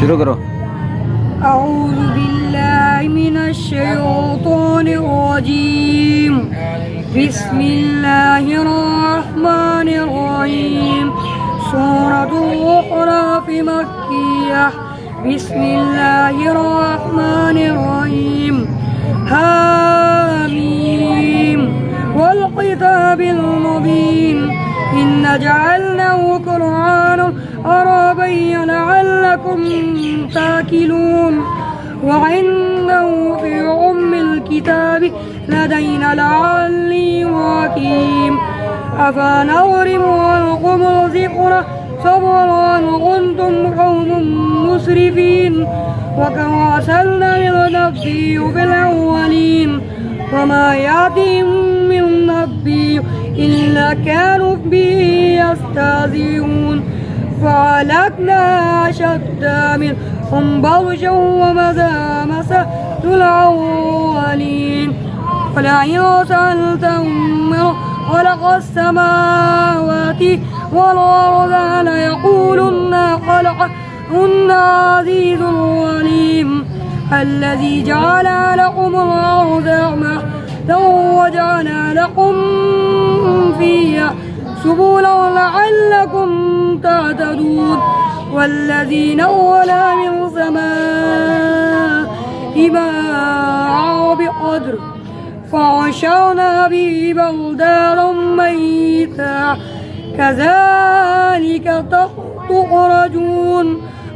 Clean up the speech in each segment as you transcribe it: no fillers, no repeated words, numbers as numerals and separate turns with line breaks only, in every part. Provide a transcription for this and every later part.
शुरू करो।
أعوذ بالله من الشيطان الرجيم بسم الله الرحمن الرحيم سورة الأعراف مكية بسم الله الرحمن الرحيم حميم والكتاب المبين إنا جعلناه قرآنا عربيا لعلكم تاكلون وعنده في أم الكتاب لدينا لعلي حكيم أفنضرب عنكم الذكر صبرا كنتم قوم مسرفين وكم أرسلنا من نبي في الأولين وما يأتيهم من نبي إلا كانوا به يستهزئون فأهلكنا أشد منهم بطشا ومضى مثل الأولين ولئن سألتهم من خلق السماوات والأرض ليقولن خلقهن عزيز عليم الذي جعل لكم الأرض مهدا وجعل لكم فيها سبلا لعلكم تهتدون والذي نزل من السماء ماء بقدر فأنشرنا به بلدانا ميتا كذلك تخرجون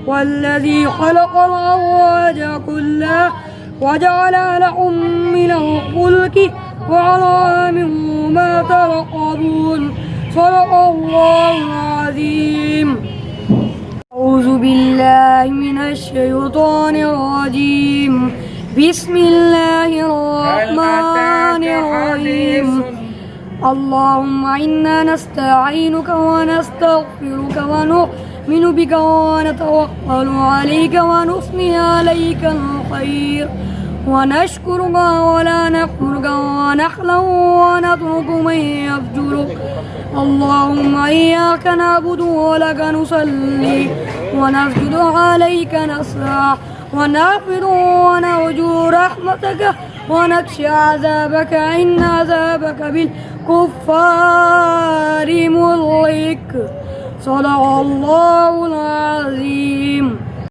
والذي خلق الأزواج كلها وجعل لهم من الفلك وأنعام ما تركبون صدق الله العظيم. أعوذ بالله من الشيطان الرجيم بسم الله الرحمن الرحيم اللهم إنا نستعينك ونستغفرك ونؤمن بك ونتوكل عليك ونثني عليك الخير ونشكرك ولا نكفرك ونخلع ونترك من يفجرك اللهم إياك نعبد ولك نصلي ونسجد عليك نسعى ونعبد ونرجو رحمتك ونخشى عذابك إن عذابك بالكفار مهلك صدق الله العظيم.